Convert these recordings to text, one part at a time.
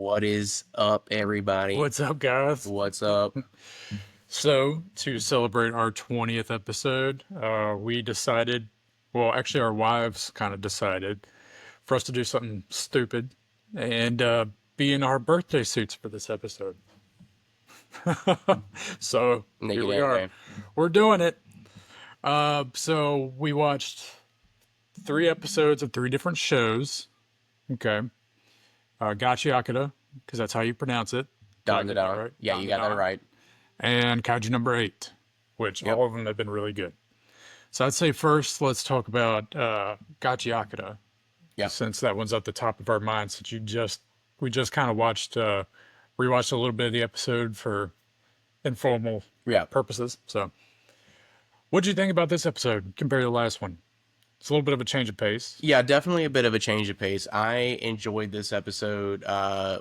What is up, everybody? What's up, guys? What's up? So, to celebrate our 20th episode, we decided, well, actually, our wives kind of decided for us to do something stupid and be in our birthday suits for this episode. So, here Naked we are. anime. We're doing it. So, we watched 3 episodes of 3 different shows. Okay. Gachi Akata, because that's how you pronounce it. Did I get that Dandadan. right? Yeah, you got that Dandadan. right. And Kaiju number 8, which Yep. all of them have been really good. So I'd say first let's talk about Gachi, Yep. since that one's at the top of our minds. Since we just kind of watched rewatched a little bit of the episode for informal Yep. purposes. So what do you think about this episode compared to the last one? It's a little bit of a change of pace. Yeah, definitely a bit of a change of pace. I enjoyed this episode.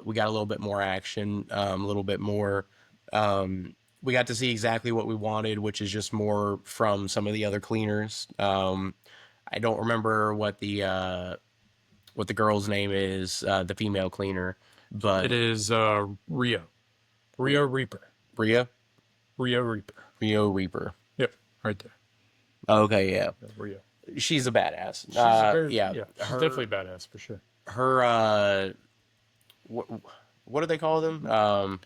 We got a little bit more action, a little bit more. We got to see exactly what we wanted, which is just more from some of the other cleaners. I don't remember what the girl's name is, the female cleaner, It but is Rio Reaper, Bria, Rio Reaper. Rio Reaper. Yep, right there, Okay, yeah. Rio. She's a badass. She's very Yeah, yeah, she's her definitely badass for sure. her what what do they call them?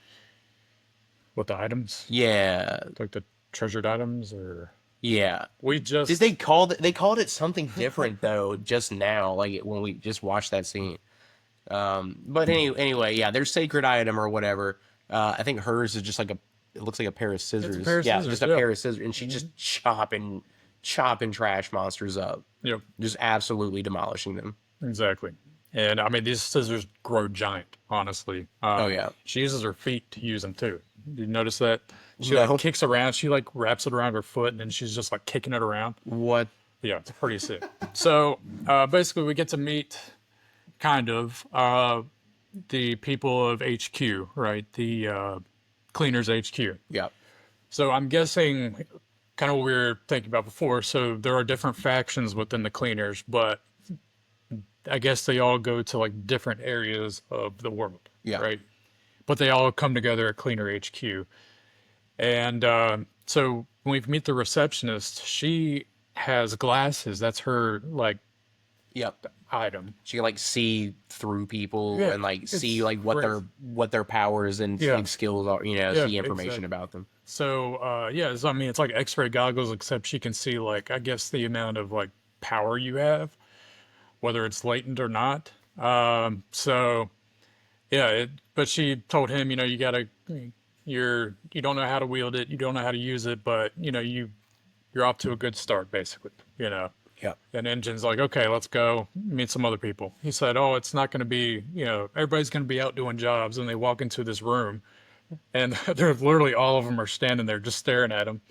What the items? Yeah, Like the treasured items, or yeah. we Did just they call it? They called it something different though. Just now, like when we just watched that scene. But anyway, yeah, their sacred item or whatever. I think hers is just like a. It looks like a pair of it's a scissors. pair of Yeah, scissors. just a Yeah. pair of scissors, and she just chopping trash monsters up, Yep. just absolutely demolishing them. Exactly. And I mean, these scissors grow giant. Honestly, Oh yeah. she uses her feet to use them too. Did you notice that? She like No. kicks around. She like wraps it around her foot, and then she's just like kicking it around. What? Yeah, it's pretty sick. So basically, we get to meet kind of the people of HQ, right? The cleaners HQ. Yeah. So I'm guessing kind of what we were thinking about before. So there are different factions within the cleaners, but I guess they all go to like different areas of the world, Yeah. right? But they all come together at Cleaner HQ. And so when we meet the receptionist, she has glasses. That's her like Yep. item. She can like see through people Yeah, and like see it's like crazy. what their powers and Yeah, like skills are, yeah, see information exactly. about them. So yeah, so, I mean it's like X-ray goggles, except she can see like I guess the amount of like power you have, whether it's latent or not. So yeah, but she told him, you gotta, you don't know how to wield it, you don't know how to use it, but you're off to a good start, basically. Yep. And Engine's like, okay, let's go meet some other people. He said, oh, it's not gonna be, everybody's gonna be out doing jobs, and they walk into this room, and they're literally all of them are standing there just staring at him.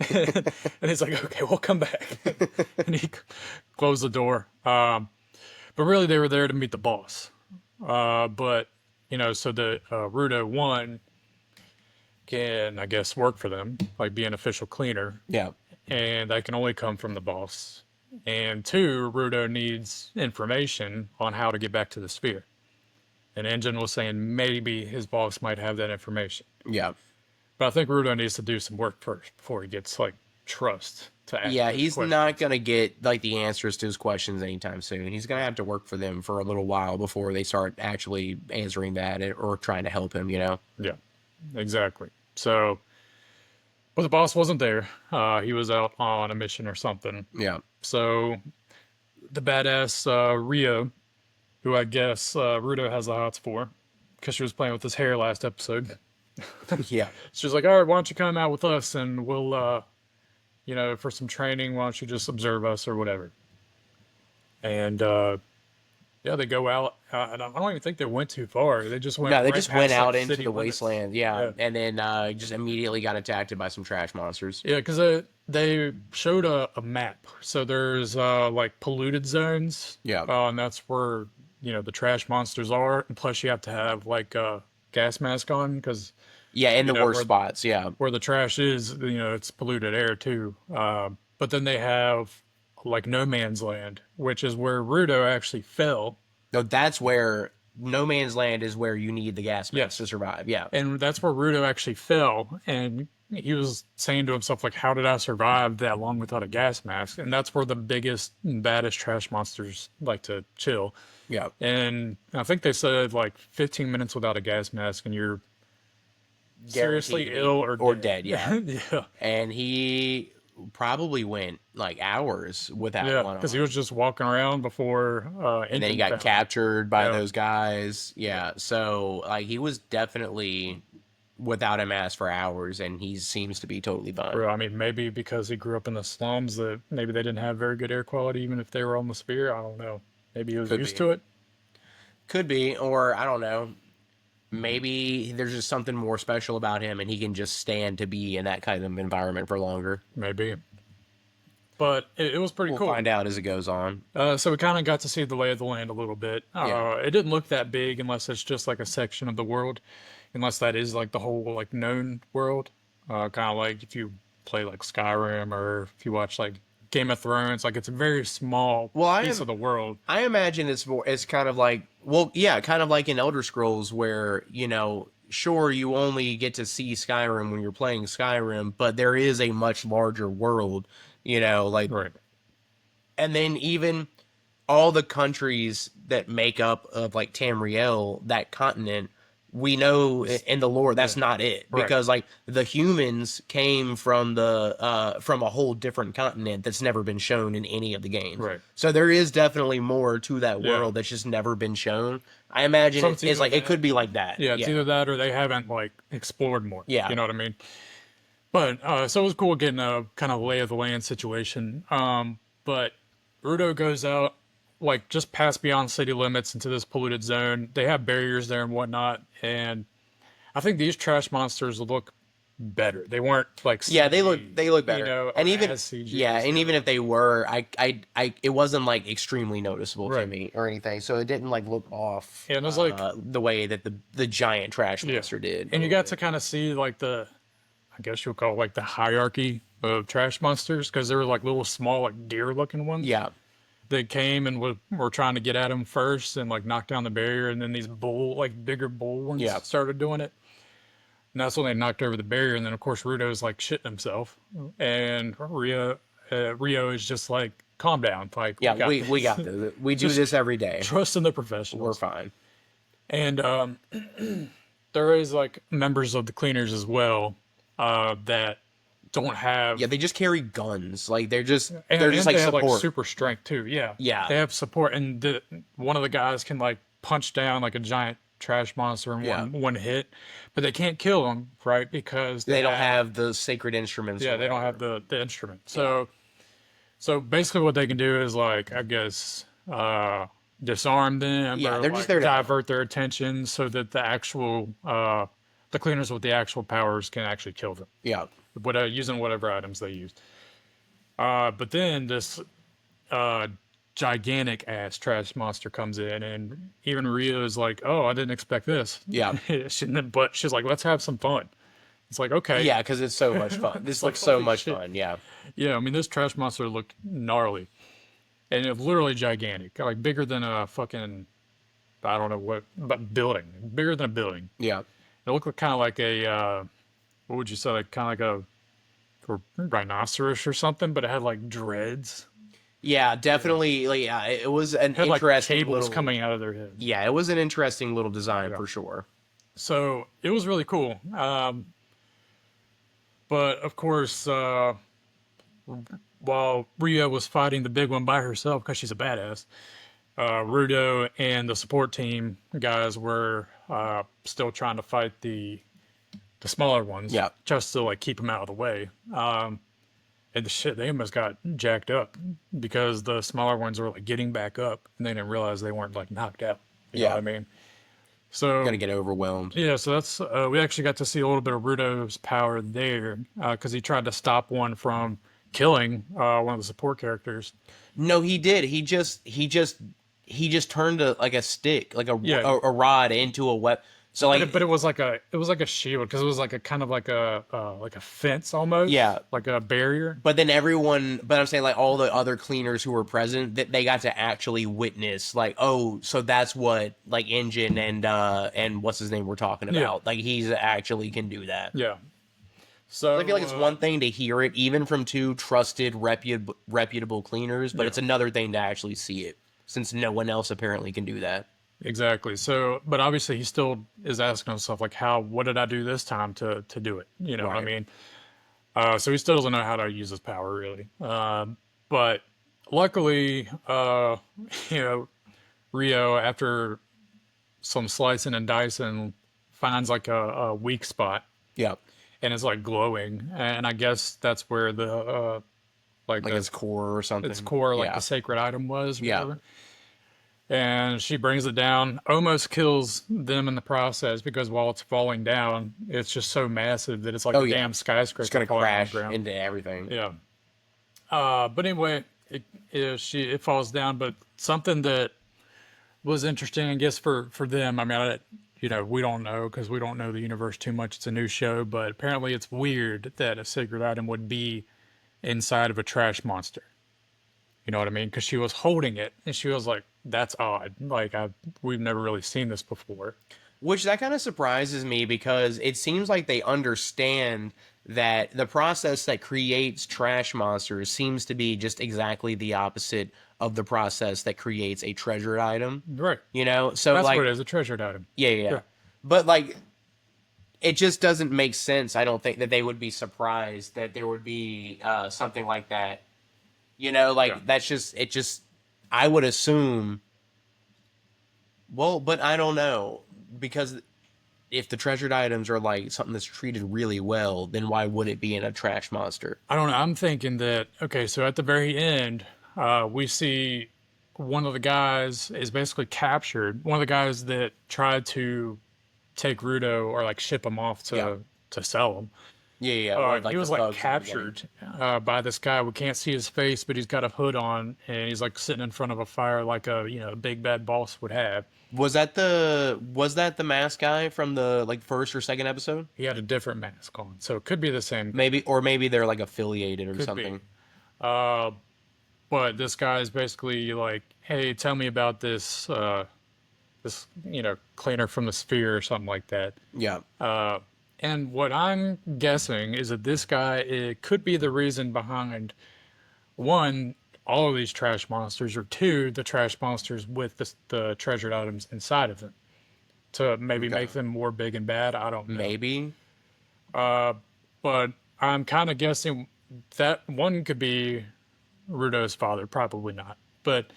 And he's like, okay, we'll come back. And he closed the door. But really, they were there to meet the boss. But so the Rudo one can, I guess, work for them, like be an official cleaner, Yeah. and that can only come from the boss. And two, Rudo needs information on how to get back to the sphere. And Engine was saying maybe his boss might have that information, Yeah. but I think Rudo needs to do some work first before he gets like trust to ask Yeah, those he's not questions. gonna get like the answers to his questions anytime soon. He's gonna have to work for them for a little while before they start actually answering that or trying to help him. Yeah, exactly. So, but the boss wasn't there. He was out on a mission or something. Yeah. So the badass Rio, who I guess Rudo has the hots for, because she was playing with his hair last episode. Yeah. She was like, "All right, why don't you come out with us and we'll, for some training, why don't you just observe us or whatever?" And yeah, they go out. And I don't even think they went too far. They just went No, they right just went past like out into city the limits. wasteland, yeah, Yeah, and then just immediately got attacked by some trash monsters. yeah, because they showed a map. So there's like polluted zones, Yeah. and that's where the trash monsters are. And plus, you have to have like a gas mask on because Yeah, in you the know worst where spots, yeah. where the trash is, it's polluted air too. But then they have like no man's land, which is where Rudo actually fell. No, that's where no man's land is where you need the gas mask to Yes. survive. Yeah. And that's where Rudo actually fell. And he was saying to himself, like, how did I survive that long without a gas mask? And that's where the biggest, baddest trash monsters like to chill. Yeah. And I think they said like 15 minutes without a gas mask and you're Guaranteed seriously to be ill or or dead. dead. Yeah. Yeah. And he probably went like hours without Yeah. one Because he on. was just walking around before And then he engine got failure. captured by Yeah. those guys. Yeah. So like he was definitely without a mask for hours, and he seems to be totally fine. Bro, I mean, maybe because he grew up in the slums that maybe they didn't have very good air quality, even if they were on the sphere. I don't know. Maybe he was Could used be. to it. Could be, or I don't know. Maybe there's just something more special about him, and he can just stand to be in that kind of environment for longer. Maybe. But it was pretty We'll cool. find out as it goes on. So we kind of got to see the lay of the land a little bit. Yeah. It didn't look that big unless it's just like a section of the world, unless that is like the whole like known world. Kind of like if you play like Skyrim or if you watch like Game of Thrones, like it's a very small Well, piece of the world. I imagine it's more. It's kind of like, well, yeah, kind of like in Elder Scrolls, where sure, you only get to see Skyrim when you're playing Skyrim, but there is a much larger world. Like, Right. and then even all the countries that make up of like Tamriel, that continent, we know in the lore that's Yeah. not it, Right. because like the humans came from a whole different continent that's never been shown in any of the games. Right. So there is definitely more to that Yeah. world that's just never been shown. I imagine So it's it's either like it that. could be like that. Yeah, it's Yeah. either that or they haven't like explored more. Yeah. You know what I mean? But so it was cool getting a kind of lay of the land situation. But Rudo goes out like just past beyond city limits into this polluted zone. They have barriers there and whatnot, and I think these trash monsters look better. They weren't like Yeah, CG, they look you better. know, And or even as CG yeah, as and the even other if they were, it wasn't like extremely noticeable to Right. me or anything. So it didn't like look off And it was like, the way that the giant trash yeah, monster did. and you got to kind of see like I guess you'll call it like the hierarchy of trash monsters because there were like little small like deer looking ones Yeah. that came and were trying to get at him first and like knock down the barrier, and then these bigger bull ones Yeah. started doing it. And that's when they knocked over the barrier, and then of course Rudo's like shitting himself, and Rio is just like, calm down, like Yeah, we got we this. got this. We do Just this every day. trust in the We're professionals. fine. And there is like members of the cleaners as well that don't have Yeah, they just carry guns. Like they're just and like they have like support. super strength too. Yeah, Yeah. they have support, and one of the guys can like punch down like a giant trash monster in Yeah. one hit, but they can't kill him, right? Because They don't have the sacred instruments. yeah, or they don't have whatever. the instrument. So basically, what they can do is like I guess disarm them Yeah, or they're just like there to help. divert their attention so that the cleaners with the actual powers can actually kill them, Yeah. using whatever items they used. But then this uh, gigantic ass trash monster comes in, and even Rio is like, "Oh, I didn't expect this." Yeah. But she's like, "Let's have some fun." It's like, okay, Yeah, because it's so much fun. This It's like, looks so holy much shit. fun. Yeah. Yeah. I mean, this trash monster looked gnarly, and it was literally gigantic, like bigger than a fucking, I don't know what, but building, bigger than a building. Yeah. It looked kind of like a, what would you say, like kind of like a rhinoceros or something, but it had like dreads. Yeah, definitely. Like, yeah, it was an It had like interesting cables little. coming out of their heads. Yeah, it was an interesting little design Yeah. for sure. So it was really cool. But of course, while Rio was fighting the big one by herself because she's a badass, Rudo and the support team guys were still trying to fight the smaller ones. Yeah. Just to like keep them out of the way. And the shit, they almost got jacked up because the smaller ones were like getting back up, and they didn't realize they weren't like knocked out. You know Yeah. what I mean? So Gonna get overwhelmed. yeah, so that's we actually got to see a little bit of Rudo's power there because he tried to stop one from killing one of the support characters. No, he did. He just turned like a stick, like Yeah. a rod into a weapon. So like, But it was like a shield because it was like a kind of like a fence almost, yeah, like a barrier. but then everyone, but I'm saying like all the other cleaners who were present, that they got to actually witness like, oh, so that's what like Engine and what's his name we're talking Yeah, about. Like he's actually can do that. yeah. So I feel like So it's one thing to hear it, even from two trusted, reputable cleaners, but yeah, it's another thing to actually see it, since no one else apparently can do that. exactly. So, but obviously he still is asking himself like, how? What did I do this time to do it? You know what I Right. mean? So he still doesn't know how to use his power really. But luckily, you know, Rio after some slicing and dicing finds like a weak spot Yeah. and it's like glowing, and I guess that's where the like Like the his core or its something. core, like the Yeah. sacred item was, Yeah. whatever. And she brings it down, almost kills them in the process because while it's falling down, it's just so massive that it's like Oh a yeah. damn It's skyscraper gonna falling on the crash ground. into everything. Yeah. But anyway, it falls down. But something that was interesting, I guess, for them. I mean, you know, we don't know because we don't know the universe too much. It's a new show, but apparently, it's weird that a sacred item would be inside of a trash monster. You know what I mean? Because she was holding it, and she was like, "That's odd. Like, we've never really seen this before." Which that kind of surprises me because it seems like they understand that the process that creates trash monsters seems to be just exactly the opposite of the process that creates a treasured item. Right. You know? So That's what like, it is. A treasured item. yeah, yeah. Yeah. Yeah. But like it just doesn't make sense. I don't think that they would be surprised that there would be something like that. You know, Yeah. like that's just it just I would assume well, but I don't know because if the treasured items are like something that's treated really well, then why would it be in a trash monster? I don't know. I'm thinking that okay. So at the very end, we see one of the guys is basically captured. One of the guys that tried to take Rudo or like ship him off Yeah. to sell him. Yeah, yeah, one of He like the was like thugs in the beginning. captured by this guy. We can't see his face, but he's got a hood on, and he's like sitting in front of a fire, like a a big bad boss would have. Was that the mask guy from the like first or second episode? He had a different mask on, so it could be the same guy. Maybe they're like affiliated or Could be. something. But this guy is basically like, "Hey, tell me about this cleaner from the sphere or something like that." Yeah. And what I'm guessing is that this guy it could be the reason behind one, all of these trash monsters, or two, the trash monsters with the treasured items inside of them to maybe Okay. make them more big and bad. I don't know. Maybe. But I'm kind of guessing that one could be Rudo's father, probably not. But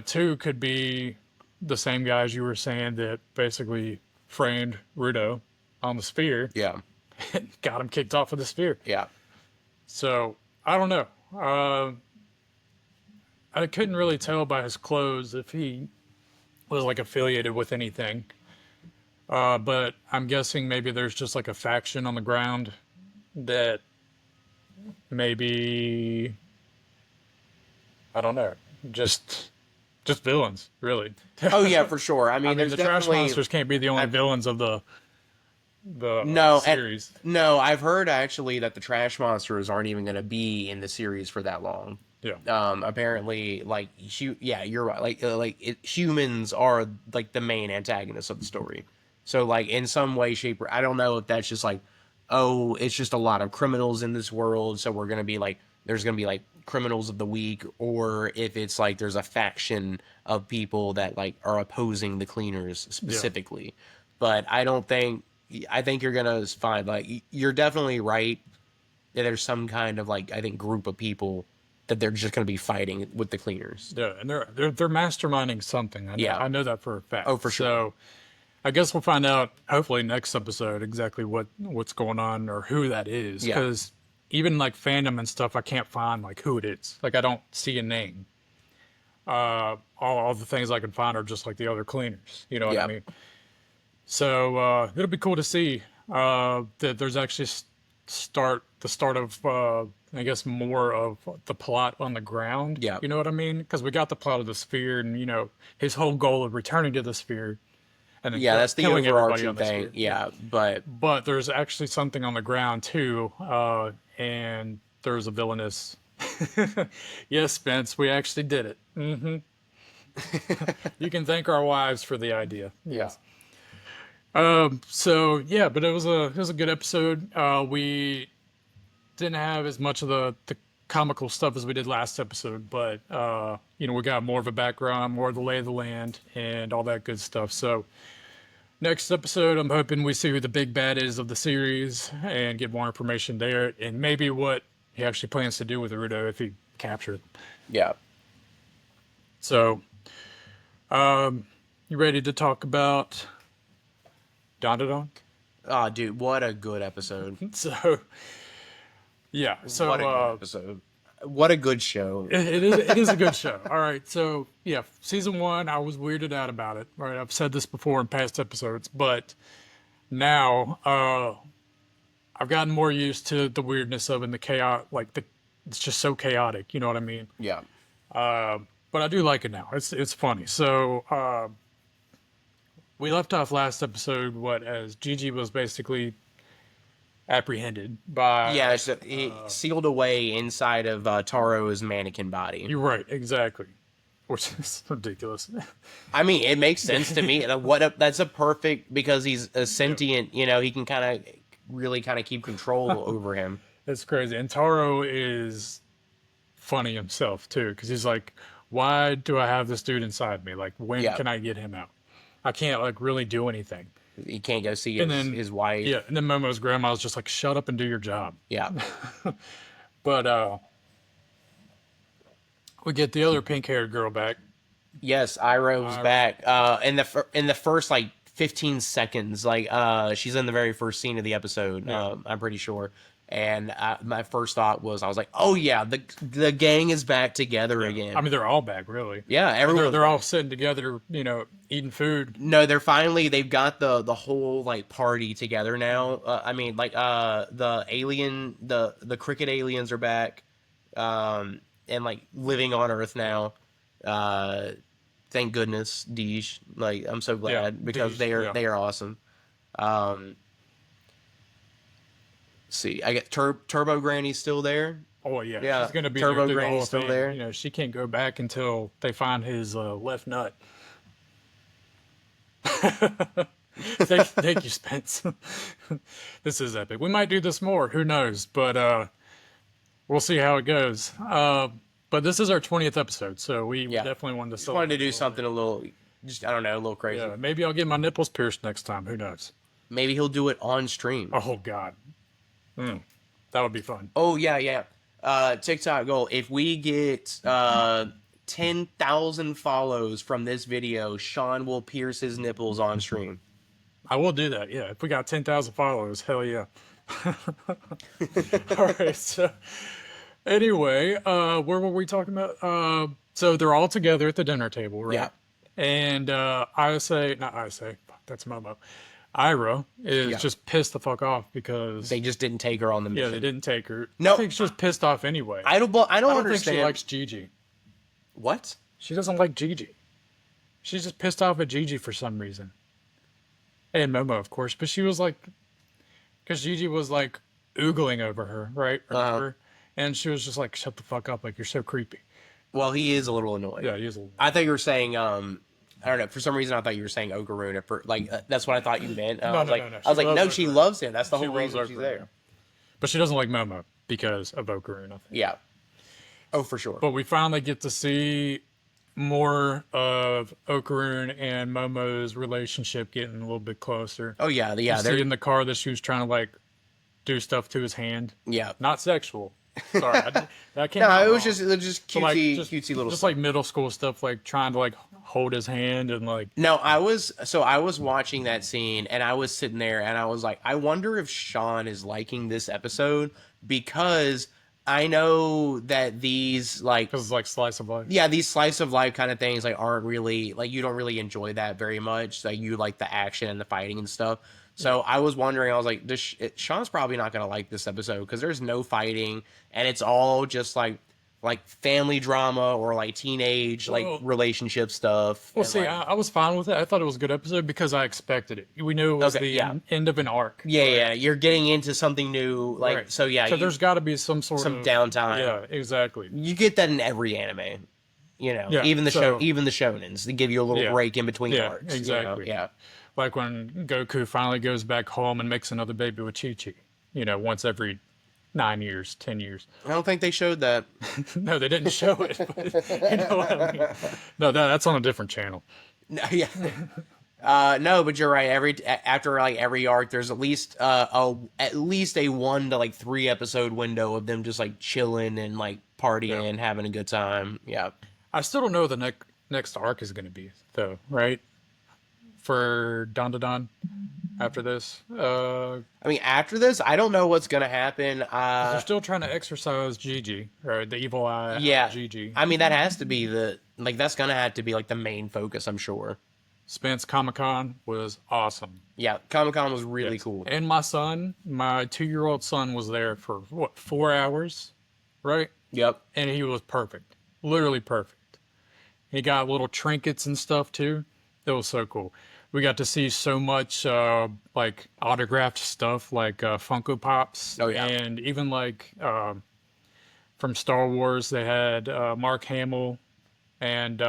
two could be the same guys you were saying that basically framed Rudo on the sphere Yeah. and got him kicked off of the sphere. Yeah. So I don't know. I couldn't really tell by his clothes if he was like affiliated with anything. But I'm guessing maybe there's just like a faction on the ground that maybe I don't know, just villains, really. Oh yeah, for sure. I I mean, mean, there's the trash definitely monsters can't be the only I, villains of the no, and series. no. I've heard actually that the trash monsters aren't even going to be in the series for that long. Yeah, Apparently, like, yeah, you're right. Humans are like the main antagonists of the story. So, like, in some way, shape, or I don't know if that's just like, oh, it's just a lot of criminals in this world. So we're gonna be like, there's gonna be like criminals of the week, or if it's like there's a faction of people that like are opposing the cleaners yeah, specifically. But I don't think. I think you're gonna find like you're definitely right that there's some kind of like I think group of people that they're just going to be fighting with the cleaners. yeah. And they're masterminding something. Yeah. I know that for a Oh, fact. for sure. So I guess we'll find out hopefully next episode exactly what's going on or who that is. Yeah. Because even like fandom and stuff, I can't find like who it is. Like I don't see a name. All the things I can find are just like the other cleaners. You know what I Yeah. mean? So it'll be cool to see that there's actually the start of I guess more of the plot on the ground. Yeah. You know what I mean? Because we got the plot of the sphere, and his whole goal of returning to the sphere. and then Yeah, that's the killing everybody overarching on the thing. screen. Yeah. Yeah, but But there's actually something on the ground too, and there's a villainous. Yes, Spence, we actually did it. You can thank our wives for the idea. yeah, Yes. So yeah, but it was a good episode. We didn't have as much of the comical stuff as we did last episode, but we got more of a background, more of the lay of the land, and all that good stuff. So next episode, I'm hoping we see who the big bad is of the series and get more information there, and maybe what he actually plans to do with Udo if he captured it. yeah. So, you ready to talk about Dandadan? Oh, dude, what a good episode. So, yeah. What So, a good episode. What a good show. it is a good show. All right. So, yeah, season one, I was weirded out about it. Right. I've said this before in past episodes, but now, I've gotten more used to the weirdness of it and the chaos. It's just so chaotic. You know what I mean? Yeah. But I do like it now. It's funny. So we left off last episode as Gigi was basically apprehended by. Yeah, so he sealed away inside of Taro's mannequin body. You're right, exactly. Which is ridiculous. I mean, it makes sense to me. That's a perfect because he's a sentient. He can kind of really kind of keep control over him. It's crazy. And Taro is funny himself too, because he's like, "Why do I have this dude inside me? Like, when Yeah, can I get him out? I can't like really do anything." he can't go see And his, then his wife. yeah, and then Momo's grandma was just like, "Shut up and do your job." Yeah. But we get the other pink-haired girl back. Yes, Iroh's Ira. back. In the first like 15 seconds, like she's in the very first scene of the episode. Yeah. I'm pretty sure. And my first thought was, I was like, oh yeah, the gang is back together again. I mean, they're all back, really. Yeah, They're, everyone. they're all sitting together, eating food. No, they've got the whole like party together now. I mean, like the cricket aliens are back, and like living on Earth now. Uh, thank goodness, Deej. Like I'm so Yeah, glad because Deej, they are yeah. they are awesome. Um, see, I get Turbo Granny's still there. Oh yeah, Yeah, she's gonna be there Turbo through the whole Granny's still thing. there. She can't go back until they find his left nut. Thank you, Spence. This is epic. We might do this more. Who knows? But we'll see how it goes. But this is our 20th episode, so we Yeah, definitely wanted to just wanted to celebrate do a little something a little, just I don't know, a little bit. crazy. Yeah, maybe I'll get my nipples pierced next time. Who knows? Maybe he'll do it on stream. Oh God, that would be fun. Oh yeah, yeah. TikTok goal. If we get 10,000 follows from this video, Sean will pierce his nipples on stream. I will do that. Yeah, if we got 10,000 followers, hell yeah. All right. So anyway, where were we talking about? So they're all together at the dinner table, right? Yeah. And not I say, fuck, that's Momo. Ira is Yeah. just pissed the fuck off because They just didn't take her on the yeah, mission. they didn't take her. No. I think she's pissed off anyway. I don't. I I don't don't think understand. she likes Gigi. What? She doesn't like Gigi. She's just pissed off at Gigi for some reason. And Momo, of course, but she was like, because Gigi was like oogling over her, right? Remember? And she was just like, "Shut the fuck up! Like you're so creepy." Well, he is a little annoying. Yeah, he is a little. I thought you were saying. I don't know. For some reason, I thought you were saying Okaroon. That's what I thought you meant. I was No, like, no, no. I was She like, loves no, she Okaroon. loves him. That's the She whole loves reason she's Okaroon. there. But she doesn't like Momo because of Okaroon, I think. Yeah. Oh, for sure. But we finally get to see more of Okaroon and Momo's relationship getting a little bit closer. Oh yeah, You yeah. see They're in the car that she was trying to like do stuff to his hand. yeah. Not sexual. Sorry, that came No, out it was wrong. just But, like, cutesy little just stuff. like middle school stuff, like trying to like hold his hand and like No, I was watching that scene and I was sitting there and I was like, I wonder if Sean is liking this episode because I know that these like because it's like slice of life. yeah, these slice of life kind of things like aren't really like you don't really enjoy that very much. Like you like the action and the fighting and stuff. So I was wondering, I was like, Sean's probably not gonna like this episode because there's no fighting and it's all just like like family drama or like teenage like Well, relationship stuff well, and see, like I was fine with it. I thought it was a good episode because I expected it. We knew it was okay, the yeah. end of an arc, Yeah, right? yeah, you're getting into something new Right. like so yeah, So you there's got to be some sort some of, downtime. yeah, exactly. You get that in every anime. You know, Yeah. So, even the shonens, they give you a little yeah, break in between yeah, arcs, you know. exactly. Yeah. Like when Goku finally goes back home and makes another baby with Chi Chi, once every 9 years, 10 years. I don't think they showed that. No, they didn't show it, but you know what I mean. No, that's on a different channel. No, yeah. No, but you're right. After like every arc, there's at least a 1 to 3 episode window of them just like chilling and like Yeah. partying, having a good time. Yeah. I still don't know what the next arc is going to be, though, right? For Dandadan after this. I mean, after this, I don't know what's gonna happen. Because they're still trying to exorcise Gigi, right? The evil eye out of Yeah. Gigi. I mean, that has to be that's gonna have to be like the main focus, I'm sure. Spence Comic Con was awesome. Yeah, Comic Con was really Yes. cool. And my son, my 2-year-old son, was there for what, 4 hours, right? Yep. And he was perfect. Literally perfect. He got little trinkets and stuff too. It was so cool. We got to see so much like autographed stuff, like Funko Pops, Oh yeah. and even like from Star Wars, they had Mark Hamill and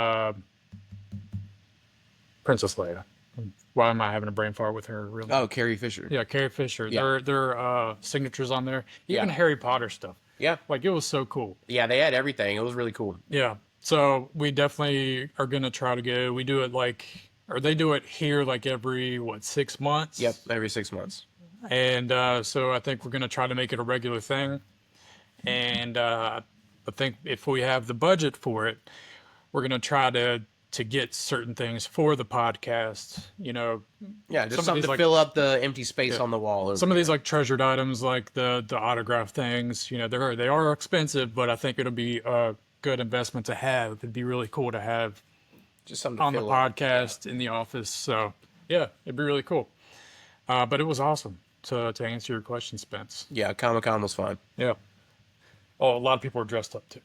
Princess Leia. Why am I having a brain fart with her? Really? Oh, Carrie Fisher. Yeah, Carrie Fisher. Yeah. Their signatures on there. Even Yeah. Harry Potter stuff. Yeah. Like it was so cool. Yeah, they had everything. It was really cool. Yeah. So we definitely are gonna try to go. We do it like, or they do it here like every what, 6 months. Yep, every 6 months. And so I think we're gonna try to make it a regular thing. And I think if we have the budget for it, we're gonna try to get certain things for the podcast. Yeah, just Some of something these, to like, fill up the empty space yeah. on the wall. Over Some of there. these like treasured items, like the autograph things, they are expensive, but I think it'll be a good investment to have. It'd be really cool to have Just something to on the fill up. podcast in the office. So yeah, it'd be really cool. But it was awesome to answer your question, Spence. Yeah, Comic Con was fun. Yeah. Oh, a lot of people were dressed up too.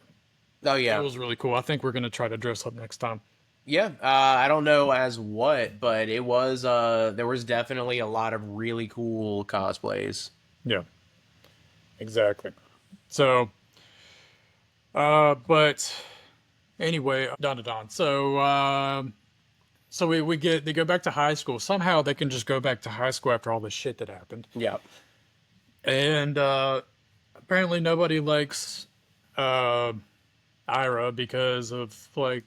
Oh It yeah, was really cool. I think we're gonna try to dress up next time. yeah. I don't know as what, but it was. There was definitely a lot of really cool cosplays. Yeah, exactly. So, but anyway, Don to Don. So they go back to high school. Somehow they can just go back to high school after all the shit that happened. Yeah, And apparently nobody likes Ira because of like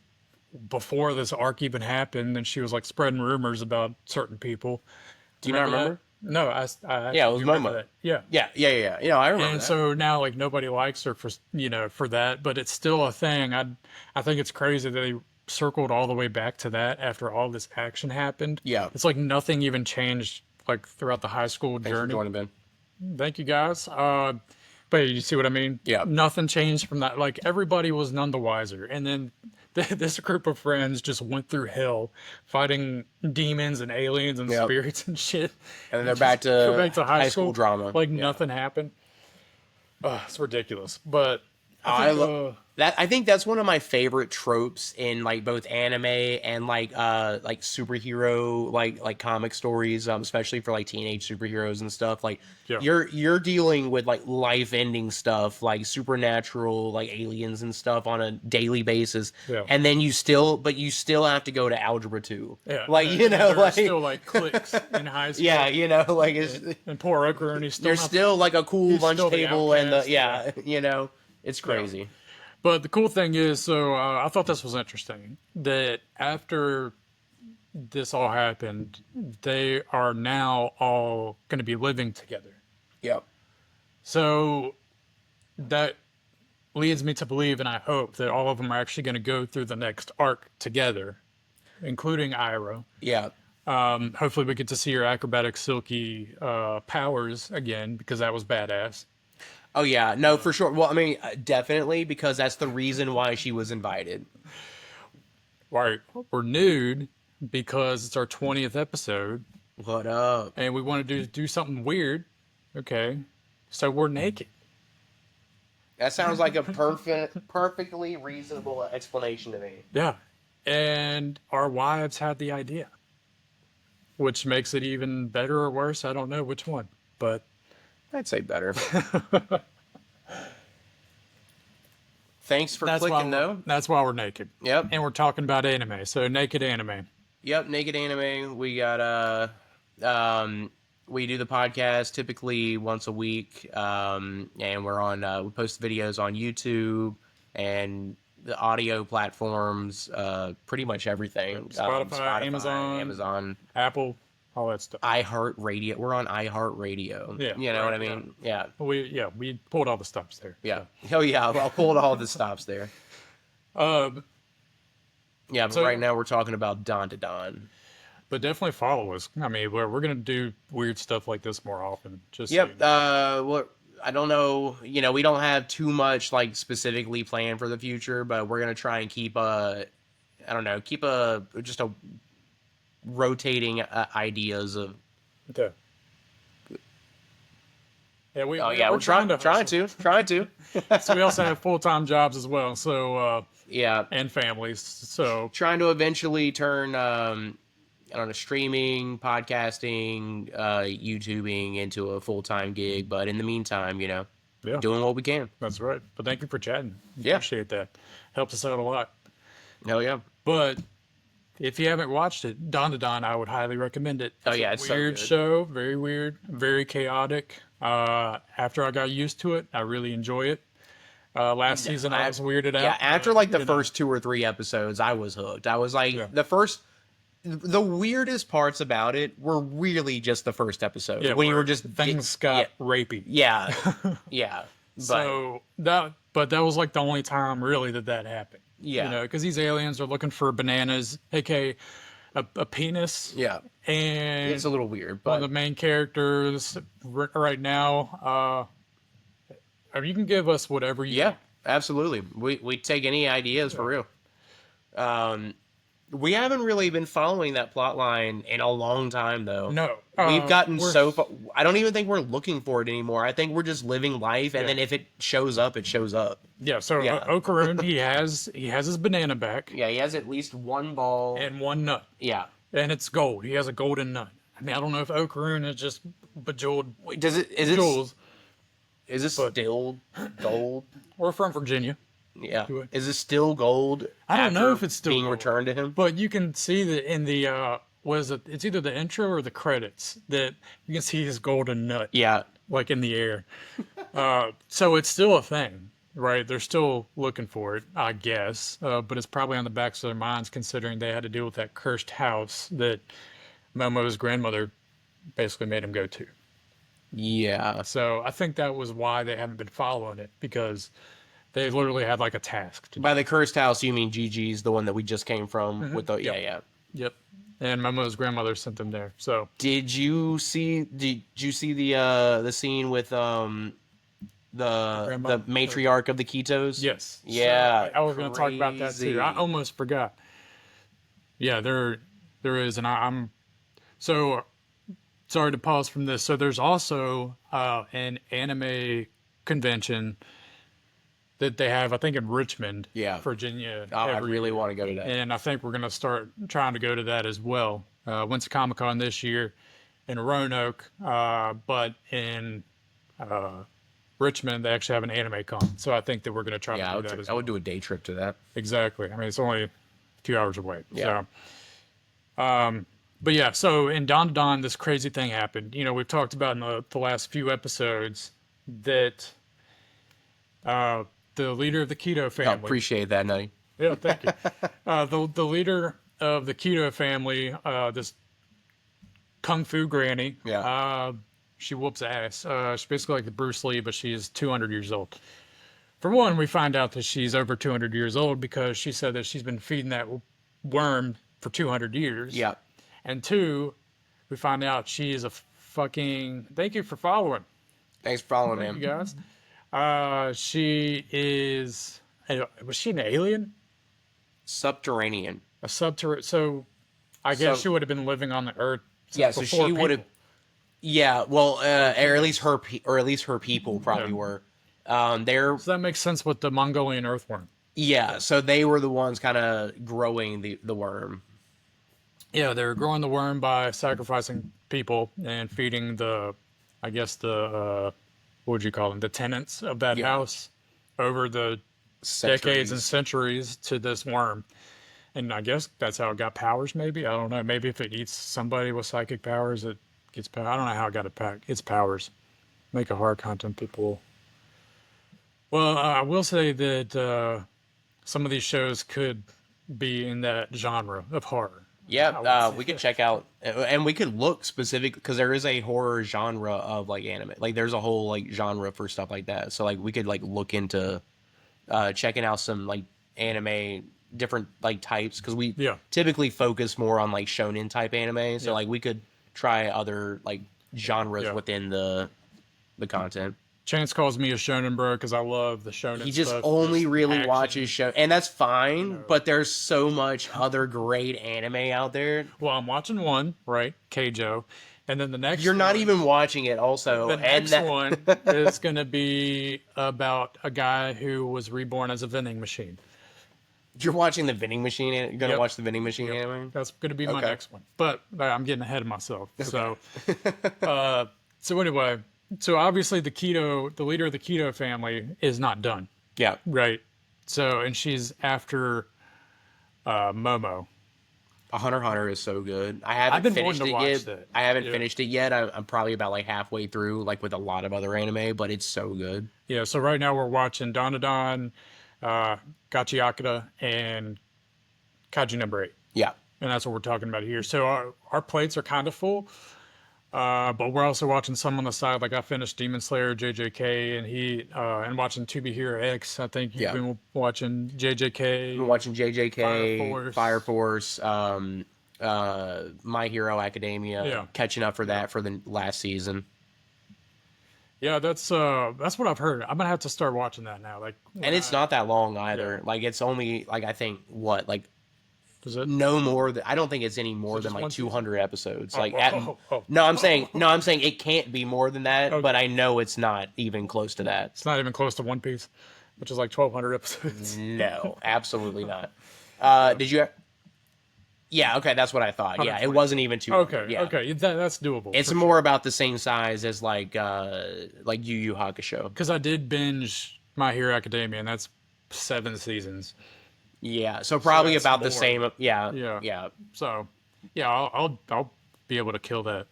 before this arc even happened, and she was like spreading rumors about certain people. do you not Remember that? remember? No, I Yeah, it actually was do remember Momo. that. Yeah. Yeah. You know, I remember And that. so now like nobody likes her for that, but it's still a thing. I think it's crazy that they circled all the way back to that after all this action happened. Yeah. It's like nothing even changed like throughout the high school Thanks for journey. joining, Ben. Thank you guys. But you see what I mean? Yeah. Nothing changed from that. Like everybody was none the wiser. And then this group of friends just went through hell fighting demons and aliens and Yep. spirits and shit. And then they're Just back go to back to high school drama. like Yeah. nothing happened. It's ridiculous. But I think, love that. I think that's one of my favorite tropes in like both anime and like superhero like comic stories, especially for like teenage superheroes and stuff. Like Yeah. you're dealing with like life ending stuff, like supernatural, like aliens and stuff on a daily basis, Yeah. and then you still have to go to algebra 2. yeah, Like and you know, there are like still like cliques in high school. yeah, you know, like it's And poor Oker, and he's still there's not. still like a cool he's lunch still the table and the outcast, yeah, you know, it's crazy. But the cool thing is, so I thought this was interesting that after this all happened, they are now all going to be living together. Yep. So that leads me to believe, and I hope that all of them are actually going to go through the next arc together, including Iroh. Yeah. Hopefully, we get to see her acrobatic, silky powers again because that was badass. Oh yeah, no, for sure. Well, I mean, definitely because that's the reason why she was invited. Right, we're nude because it's our 20th episode, What up? and we want to do something weird. Okay, so we're naked. That sounds like a perfectly reasonable explanation to me. Yeah. And our wives had the idea, which makes it even better or worse. I don't know which one, but I'd say better. Thanks for clicking, though. that's why we're naked. Yep. And we're talking about anime. So naked anime. Yep. Naked Anime. We got um, we do the podcast typically once a week, and we're on. We post videos on YouTube and the audio platforms. Pretty much everything. Spotify, Spotify, Amazon, Amazon, Apple, all that stuff. iHeartRadio. We're on iHeartRadio. Yeah. You know what Right. I Yeah. mean? Yeah. We pulled all the stops there. Yeah. So. Oh yeah. I'll pull all the stops there. Um, Yeah, but so right now we're talking about Dandadan. but definitely follow us. I mean, we're gonna do weird stuff like this more often. Just so you Yep. know. Well, I don't know. You know, we don't have too much like specifically planned for the future, but we're gonna try and keep a, I don't know, keep a just a rotating ideas of. Okay. Yeah, Oh yeah, we're we're trying to hustle. trying to. So we also have full-time jobs as well. So Yeah, and families. So trying to eventually turn I don't know, streaming, podcasting, YouTubing into a full time gig. But in the meantime, you know, yeah, doing what we can. that's right. But thank you for chatting. Yeah. Appreciate that. Helps us out a lot. Hell yeah. But if you haven't watched it, Dandadan, I would highly recommend it. Oh It's yeah, a it's so weird good. show, very weird, very chaotic. After I got used to it, I really enjoy it. Last season, I was weirded Yeah, out. after But, like the you know, first 2 or 3 episodes, I was hooked. I was yeah, like, the weirdest parts about it were really just the first episode yeah, when you were where just things yeah, got rapey. yeah, yeah, but But that was like the only time really that happened. You yeah, know, because these aliens are looking for bananas, aka a penis, yeah, it's a and little weird, one of but the main characters right now. You can give us whatever you yeah, want. absolutely. We take any ideas for real. Um, we haven't really been following that plot line in a long time, though. No, We've gotten we're so far. I don't even think we're looking for it anymore. I think we're just living life, and yeah, then if it shows up, it shows up. yeah. So Yeah, Okaroon, he has his banana back yeah. He has at least one ball. and one nut, Yeah. and it's gold. He has a golden nut. I mean, I don't know if Okaroon is just bejeweled Wait, does it? Is it? jewels, Is it but still gold? we're from Virginia. Yeah. Do it. Is it still gold I don't know after if it's still being gold. returned to him? But you can see that in the what is it? It's either the intro or the credits that you can see his golden nut Yeah. like in the air. So it's still a thing, right? They're still looking for it, I guess. But it's probably on the backs of their minds considering they had to deal with that cursed house that Momo's grandmother basically made him go to. Yeah. So I think that was why they haven't been following it because they literally had like a task to do. By the cursed house, you mean Gigi's, the one that we just came from with the yeah, Yep. yeah. Yep. And Momo's grandmother sent them there. So Did you see the scene with grandma. the matriarch of the Ketos? Yes. Yeah. So I was going to talk about that too. I Crazy. almost forgot. Yeah, there is, and I'm so sorry to pause from this. So there's also an anime convention that they have, I think, in Richmond, Yeah. Virginia, Oh, I every really year. want to go to that. And I think we're going to start trying to go to that as well. Went to Comic Con this year in Roanoke, but in Richmond, they actually have an anime con. So I think that we're going to try Yeah, to do that as I well. would do a day trip to that. Exactly. I mean, it's only 2 hours away. Yeah. But yeah, so in Dawn to Dawn, this crazy thing happened. You know, we've talked about in the last few episodes that the leader of the Keto I family. appreciate that, Nutty. Yeah, thank you. The leader of the Keto family, this Kung Fu Granny. Yeah. She whoops ass. She's basically like the Bruce Lee, but she's 200 years old. For one, we find out that she's over 200 years old because she said that she's been feeding that worm for 200 years. Yeah. And two, we find out she is a fucking. Thank you for following, Thanks for following, you man. guys. She is. Was she an alien? Subterranean. A subterranean. So, I guess So- she would have been living on the Earth. Yeah, so before she would have. people. Yeah, well, or at least her people probably Yeah. were. They're So that makes sense with the Mongolian earthworm. yeah, so they were the ones kind of growing the worm. Yeah, they're growing the worm by sacrificing people and feeding the, I guess what would you call them, the tenants of that Yeah, house over the decades and centuries. centuries to this worm. And I guess that's how it got powers, maybe. I don't know. Maybe if it eats somebody with psychic powers, it gets power. I don't know how it got its powers. Make a horror content people. Well, I will say that some of these shows could be in that genre of horror. Yep, I would say. we could check out and we could look specific because there is a horror genre of like anime. Like there's a whole like genre for stuff like that. So like we could like look into checking out some like anime different like types because we Yeah, typically focus more on like shonen type anime. So yeah, like we could try other like genres yeah. within the content. Chance calls me a shonen bro because I love the shonen He just stuff. only Just really watches action, show, and that's you fine. know. But there's so much other great anime out there. Well, I'm watching one, right? Keijo. And then You're not even watching it, also, the and next that one is going to be about a guy who was reborn as a vending machine. you're watching the vending machine. You're gonna Yep. watch the vending machine Yep. anime. That's going to be my Okay. next one. But I'm getting ahead of myself. Okay. So anyway, so obviously the leader of the keto family is not done, Yeah. right? So, and she's after Momo. A Hunter x Hunter is so good. I I've haven't been wanting finished to it watch yet. that. I haven't Yeah. finished it yet. I'm probably about like halfway through, like with a lot of other anime, but it's so good. Yeah, so right now we're watching Dandadan, Gachiakata, and Kaiju number 8. Yeah. And that's what we're talking about here. So our plates are kind of full, but we're also watching some on the side. Like I finished Demon Slayer, JJK, and watching To Be Hero X. I think you've Yeah. been watching I've been JJK, watching Fire JJK, Force. Fire Force, My Hero Academia, Yeah, catching up for yeah, that for the last season. yeah. That's what I've heard. I'm gonna have to start watching that now. Like And when it's I not that long yeah, either. Like it's only like I think what like is it? no more than I don't think it's any Is more it than just like one season? 200 episodes. Oh, Like oh, at oh, oh, no, I'm saying it can't be more than that, but okay. I know it's not even close to that. It's not even close to One Piece, which is like 1,200 episodes. No, absolutely not. Yeah. Did you? Yeah, okay, that's what I thought. Yeah, it 120. wasn't even 200. Okay, Yeah, okay, that's doable it's for more sure. about the same size as like Yu Yu Hakusho. Because I did binge My Hero Academia, and that's 7 seasons, Yeah, so so probably that's about the more. same. Yeah, Yeah, yeah, so yeah, I'll be able to kill that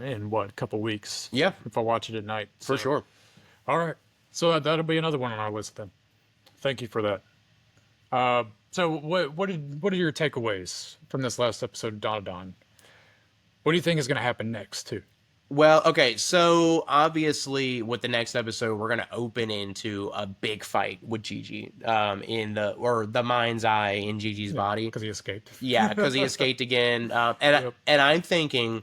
in what, a couple weeks yeah, if I watch it at night. for So sure. all right, so that'll be another one on our list then. Thank you for that. So what are your takeaways from this last episode of Dawn Dawn? What do you think is going to happen next too? Well, okay, so obviously with the next episode, we're gonna open into a big fight with Gigi, in the mind's eye in Gigi's Yeah, body. because he escaped. Yeah, because he escaped again. Yep. And I'm thinking,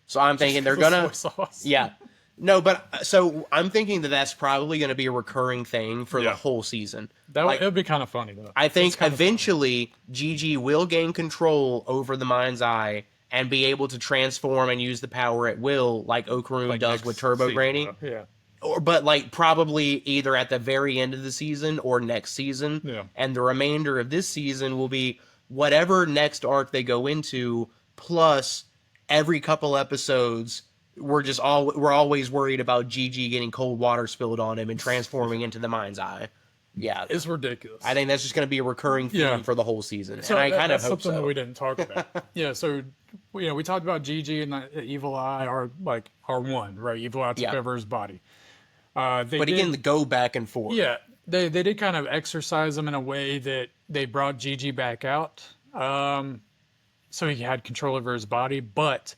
so I'm Just thinking they're because of gonna, soy sauce. yeah, no, but so I'm thinking that that's probably gonna be a recurring thing for the Yeah. whole season. It Like would be kind of funny though. I It's think kind of funny. eventually Gigi will gain control over the mind's eye and be able to transform and use the power at will, like Okarum Like does with next Turbo season Granny. though. Yeah. Or but like probably either at the very end of the season or next season, Yeah. and the remainder of this season will be whatever next arc they go into, plus every couple episodes we're always worried about Gigi getting cold water spilled on him and transforming into the mind's eye. Yeah, It's ridiculous. I think that's just going to be a recurring theme Yeah. for the whole season, So and I kind of that's hope something that we so. didn't talk about. Yeah. So we talked about Gigi and the Evil Eye are like are one, right? Evil Eye took Yeah, over his body. They but again, did. the go back and forth. Yeah. They did kind of exercise him in a way that they brought Gigi back out, so he had control over his body. But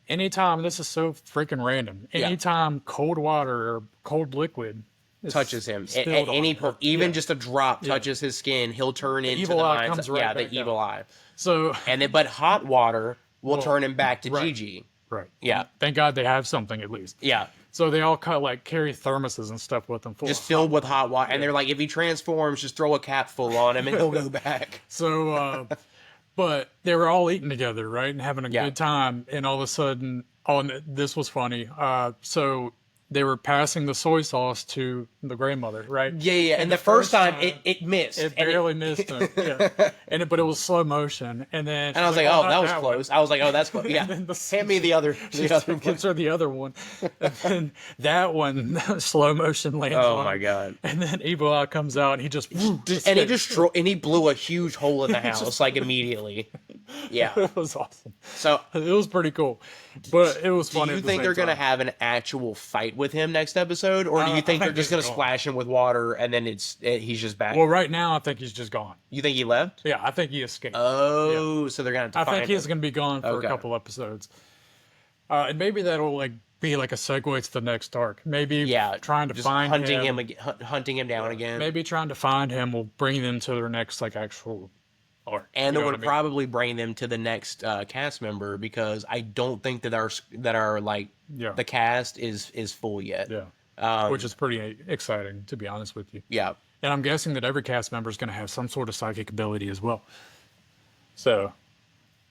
anytime, this is so freaking random. Yeah, Anytime cold water or cold liquid is touches him at spilled on any him, point, even yeah, just a drop yeah, touches his skin, he'll turn the into evil the eye mind's comes yeah, right the back evil out. eye. So, And then, but hot water will well, turn him back to right, Gigi. right. Yeah, Thank God they have something at least. yeah, So they all like carry thermoses and stuff with them full of just hot filled with water. hot water. And Yeah. they're like, if he transforms, just throw a cap full on him, and he'll go back. So, but they were all eating together, right, and having a Yeah, good time. And all of a sudden, oh, and this was funny. So they were passing the soy sauce to the grandmother, right? Yeah, yeah. And And the the first first time time, it missed, it and barely missed him. Yeah, but it was slow motion. And then and I she's was like, like, "Oh, oh, that not was that one." close. I was like, oh, that's close. Yeah, And then hand me she the other one. gives her the other one, and then that one slow motion lands Oh on my her, god. and then Evil Eye comes out and he just And escapes. and he blew a huge hole in the It house just like immediately. Yeah. it was awesome. So, It was pretty cool, but it was do funny you at the think same they're gonna time. have an actual fight with him next episode, or do you I think they're think just he's gonna gone. splash him with water and then he's just back? Well, right now I think he's just gone. You think he left? Yeah, I think he escaped. Yeah, Oh, so they're gonna have to I think find he's him. gonna be gone for a Okay. couple episodes, and maybe that'll like be like a segue to the next arc. Maybe Yeah, trying to just find hunting him. him again, hunting him down again. Maybe trying to find him will bring them to their next like actual arc. And You it know what I would mean? probably bring them to the next cast member because I don't think that our like Yeah, the cast is full yet. yeah. Which Um, is pretty exciting, to be honest with you. yeah, And I'm guessing that every cast member is going to have some sort of psychic ability as well. So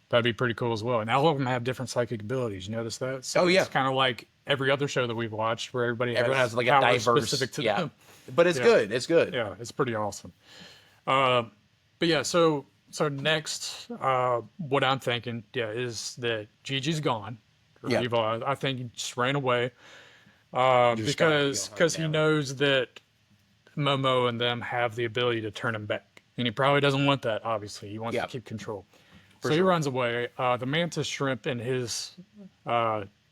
that'd be pretty cool as well. And all of them have different psychic abilities. You notice that? So Oh, yeah. it's kind of like every other show that we've watched, where everybody everyone has like a powers diverse. specific to Yeah, them. but it's Yeah. good. It's good. Yeah, it's pretty awesome. But yeah, so next, what I'm thinking, yeah, is that Gigi's gone. Or Yeah. Evil, I think he just ran away Just gotta go hunt because he down. knows that Momo and them have the ability to turn him back, and he probably doesn't want that. Obviously, he wants Yeah. to keep control. For So he sure. runs away. The mantis shrimp and his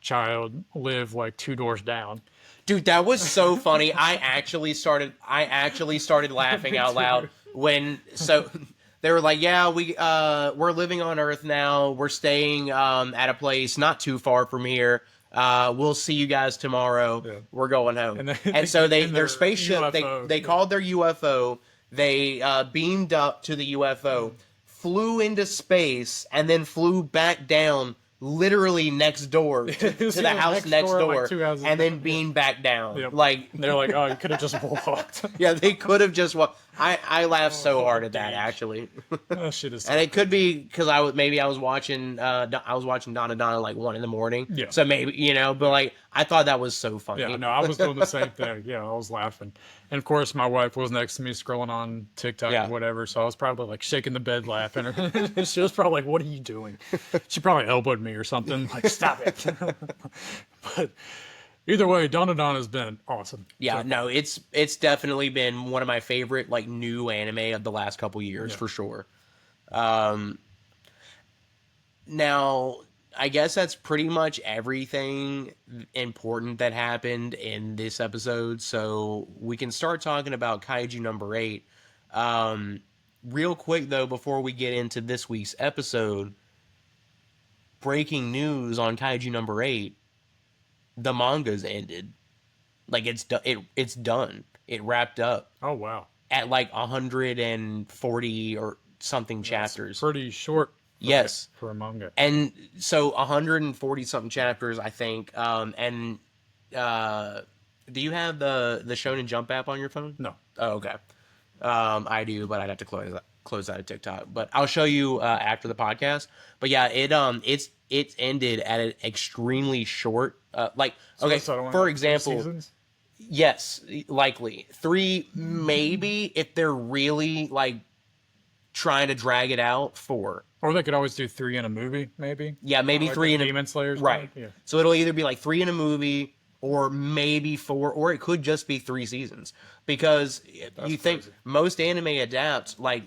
child live like two doors down. Dude, that was so funny. I actually started laughing Me out loud too. when they were like, "Yeah, we're living on Earth now. We're staying at a place not too far from here. We'll see you guys tomorrow. Yeah. We're going home." And then And so in their their spaceship UFO, they yeah. called their UFO. They beamed up to the UFO, flew into space, and then flew back down. Literally next door to the Yeah, house next like door, 2 houses and then down. beamed back down. Yep. Like, And they're like, "Oh, you could have just walked." yeah, they could have just. I laughed so Oh, hard at that dude. actually, That shit is. and it could be because I was watching Dandadan at like 1 in the morning. Yeah. So maybe but like I thought that was so funny. Yeah, no, I was doing the same thing. Yeah, I was laughing. And of course, my wife was next to me scrolling on TikTok Yeah. or whatever. So I was probably like shaking the bed laughing. She was probably like, "What are you doing?" She probably elbowed me or something. Like, stop it. But either way, Dandadan has been awesome. Yeah, So, no, it's definitely been one of my favorite like new anime of the last couple years Yeah. for sure. Now, I guess that's pretty much everything important that happened in this episode. So we can start talking about Kaiju number 8. Real quick though, before we get into this week's episode, breaking news on Kaiju number 8: the manga's ended. Like it's done. It wrapped up oh, wow. at like 140 or something That's chapters. pretty short Yes. for a manga. And so 140 something chapters, I think. And do you have the Shonen Jump app on your phone? No. Oh, okay. I do, but I'd have to close out of TikTok. But I'll show you after the podcast. But yeah, it's ended at an extremely short. Like So okay, that's what I want. for 3 example, seasons? yes, likely 3, maybe if they're really like trying to drag it out. 4. Or they could always do 3 in a movie, maybe. Yeah, maybe Like 3 the in a Demon Slayers. right. Yeah. So it'll either be like 3 in a movie or maybe 4, or it could just be 3 seasons because you think crazy. most anime adapts like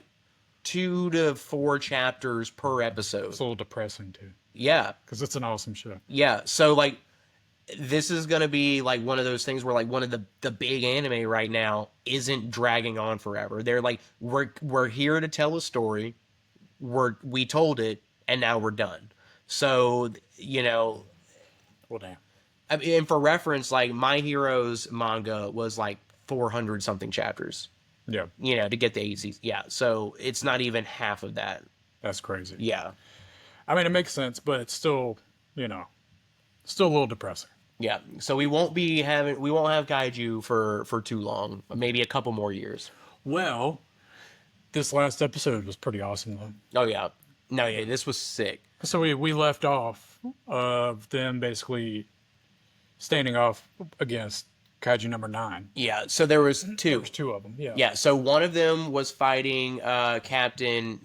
2 to 4 chapters per episode. It's a little depressing too, Yeah, because it's an awesome show. yeah. So like this is gonna be like one of those things where like one of the big anime right now isn't dragging on forever. They're like we're here to tell a story. We told it and now we're done. So Well, damn. I mean, and for reference, like My Hero's manga was like 400 something chapters. Yeah, To get the 8 seasons. Yeah, so it's not even half of that. that's crazy. Yeah, I mean, it makes sense, but it's still, still a little depressing. yeah. So we won't have Kaiju for too long. Maybe a couple more years. Well, this last episode was pretty awesome, though. Oh yeah, no, yeah. This was sick. So we left off of them basically standing off against Kaiju number 9. Yeah, so there was There two. was two of them. Yeah. Yeah, so one of them was fighting Captain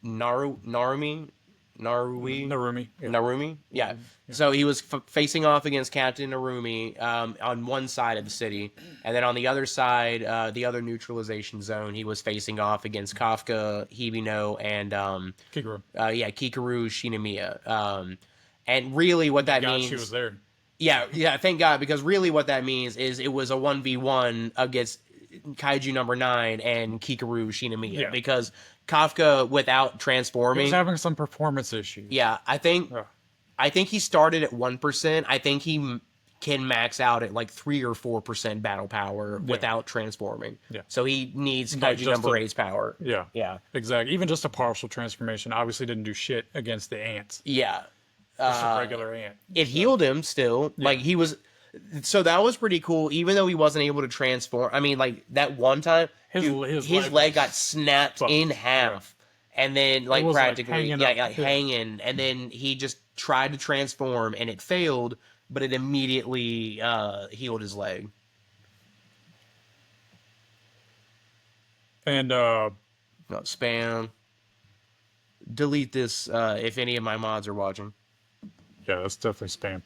Narumi, Narui, Narumi. Yeah. Narumi. Yeah. So he was facing off against Captain Narumi on one side of the city, and then on the other side, the other neutralization zone, he was facing off against Kafka, Hibino, and Kikuru. Kikaru Shinomiya. And really, what that God, means, she was there. yeah, thank God, because really what that means is it was a 1v1 against Kaiju number 9 and Kikaru Shinomiya, Yeah. because Kafka without He was transforming, having some performance issues. yeah, Yeah. I think he started at 1%. I think he can max out at like 3 or 4% battle power without transforming. Yeah. So he needs Not Kaiju just number a- eight's power. Yeah. Yeah. Exactly. Even just a partial transformation obviously didn't do shit against the ants. Yeah. Just a regular ant. It healed him still. Like he was, so that was pretty cool. Even though he wasn't able to transform, I mean, like that one time, His his leg leg was got snapped fucked. in half, and then like was, like, practically, hanging yeah, up. like Yeah. hanging, and then he just tried to transform, and it failed, but it immediately healed his leg. And No, spam. Delete this if any of my mods are watching. yeah, that's definitely spam.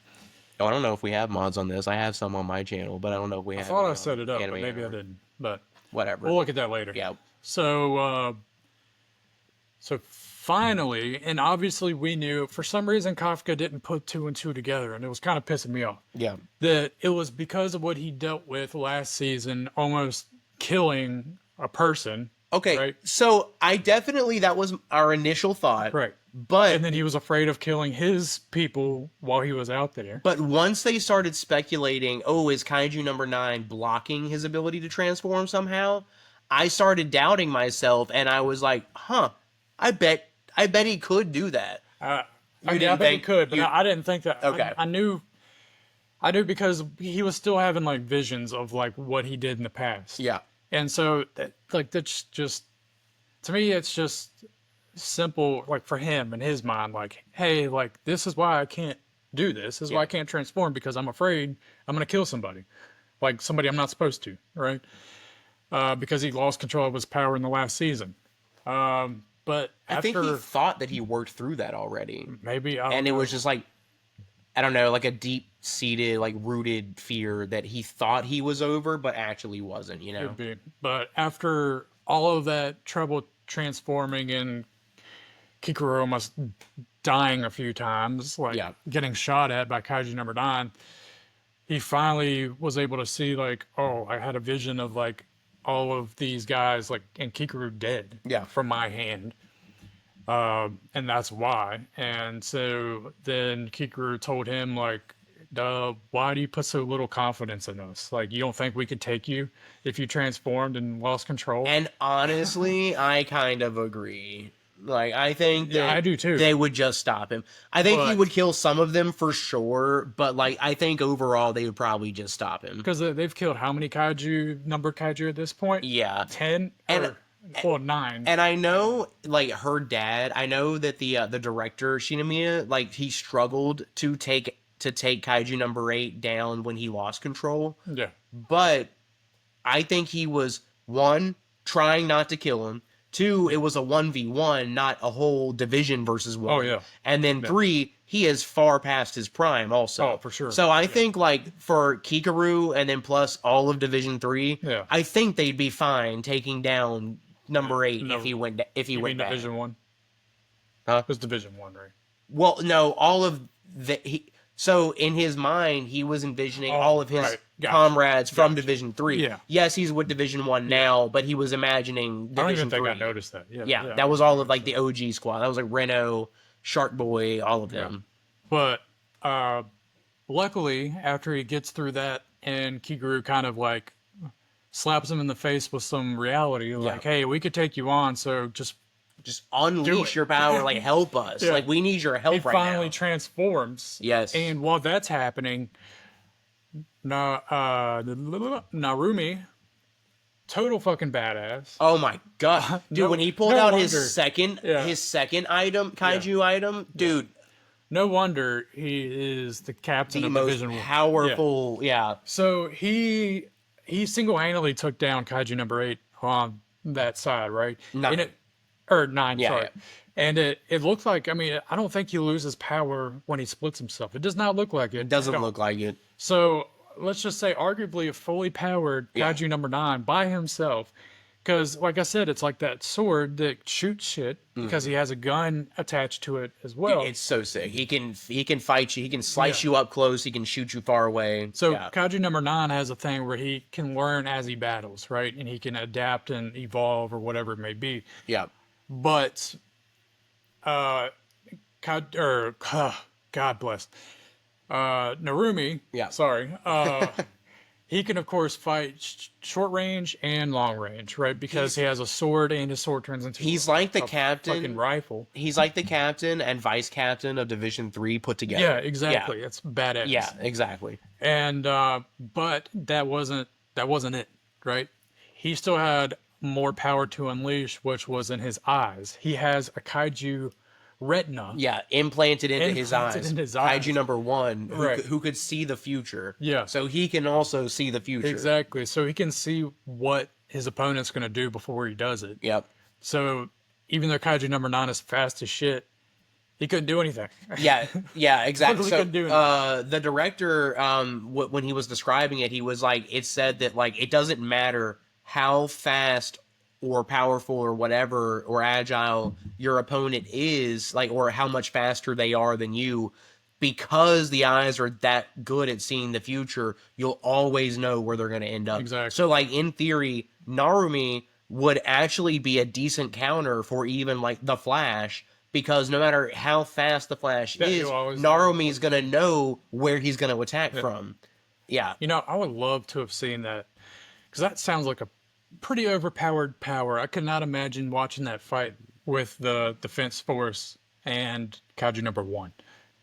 Oh, I don't know if we have mods on this. I have some on my channel, but I don't know if we I have. thought any I on set it up, but Anime maybe I Hour. didn't. But Whatever. we'll look at that later. Yeah. So finally, and obviously we knew for some reason Kafka didn't put two and two together, and it was kind of pissing me off. Yeah. That it was because of what he dealt with last season, almost killing a person. Okay. Right. So I definitely, that was our initial thought. Right. But And then he was afraid of killing his people while he was out there. But once they started speculating, oh, is Kaiju number 9 blocking his ability to transform somehow? I started doubting myself, and I was like, huh, I bet he could do that. I didn't bet he think- could, but you- I didn't think that. Okay. I knew because he was still having like visions of like what he did in the past. Yeah. And so that's just, to me, it's just simple, like for him in his mind, like, hey, like this is why I can't do this. This is why I can't transform, because I'm afraid I'm going to kill somebody, like somebody I'm not supposed to, right? Because he lost control of his power in the last season. But I think he after thought that he worked through that already. maybe, And it was just like, I don't know, like a deep-seated, like rooted fear that he thought he was over, but actually wasn't, you know? could be. But after all of that trouble transforming and Kikuro almost dying a few times, like Yeah. getting shot at by Kaiju number 9, he finally was able to see like, oh, I had a vision of like all of these guys like and Kikuru dead Yeah. from my hand. And that's why. And so then Kikuru told him like, why do you put so little confidence in us? Like, you don't think we could take you if you transformed and lost control? And honestly, I kind of agree. Like, I think that Yeah, I do too. they would just stop him. I think he But- would kill some of them for sure, but like, I think overall they would probably just stop him. Because they've killed how many numbered kaiju at this point? Yeah. 10? And- Well, 9. And I know, like, her dad, I know that the director, Shinomiya, like, he struggled to take Kaiju number 8 down when he lost control. Yeah. But I think he was, one, trying not to kill him. Two, it was a 1v1, not a whole division versus one. Oh, yeah. And then three, he is far past his prime also. Oh, for sure. So I think, like, for Kikaru and then plus all of Division 3, Yeah. I think they'd be fine taking down number 8 No, if he went You mean back. Division 1? Huh? It was Division 1, right? Well, no, all of the so in his mind he was envisioning all of his right. Gotcha. comrades from Division 3. Yeah. Yes, he's with Division 1 now, but he was imagining I don't Division even think 3. I noticed that. Yeah. Yeah, that was all of like the OG squad. That was like Reno, Shark Boy, all of them. But luckily, after he gets through that and Kiguru kind of like slaps him in the face with some reality, like, hey, we could take you on, so just Just unleash it. your power, like help us. Yeah. Like we need your help he right finally now. transforms. Yes. And while that's happening, Narumi, total fucking badass. Oh my god, dude! No- when he pulled no out wonder. his second item, kaiju item, dude, No wonder he is the captain The of most Division 1. Yeah. powerful, yeah, So he single-handedly took down Kaiju number 8 on that side, right? And nine. it or 9, Yeah, sorry. yeah. And it looked like, I mean, I don't think he loses power when he splits himself. It does not look like it at Doesn't all. look like it. So let's just say, arguably, a fully powered Yeah. Kaiju number 9 by himself. Because, like I said, it's like that sword that shoots shit because Hmm. he has a gun attached to it as well. It's so sick. He can fight you. He can Yeah. slice you up close. He can shoot you far away. So Yeah. Kaiju number 9 has a thing where he can learn as he battles, right? And he can adapt and evolve or whatever it may be. Yeah. But uh, God bless Narumi. Yeah. Sorry. He can of course fight short range and long range, right? Because He's he has a sword and his sword turns into he's like the a fucking captain. rifle. He's like the captain and vice captain of Division 3 put Yeah, together. Yeah. exactly. It's Yeah, badass. exactly. And but that wasn't it, right? He still had more power to unleash, which was in his eyes. He has a kaiju retina Yeah, implanted into his implanted eyes. in his Kaiju eyes. number 1 Right. who could see the future. Yeah. So he can also see the future. Exactly. So he can see what his opponent's going to do before he does it. Yep. So even though Kaiju number 9 is fast as shit, he couldn't do anything. Yeah, yeah, exactly. Literally So, couldn't do anything. the director, when he was describing it, he was like, it said that like it doesn't matter how fast or powerful or whatever or agile your opponent is, like, or how much faster they are than you, because the eyes are that good at seeing the future, you'll always know where they're going to end up. Exactly. So, like in theory, Narumi would actually be a decent counter for even like the Flash, because no matter how fast the Flash Yeah, is, he'll always- Narumi's gonna know where he's gonna attack from. Yeah, You know, I would love to have seen that because that sounds like a pretty overpowered power. I could not imagine watching that fight with the Defense Force and Kaiju number 1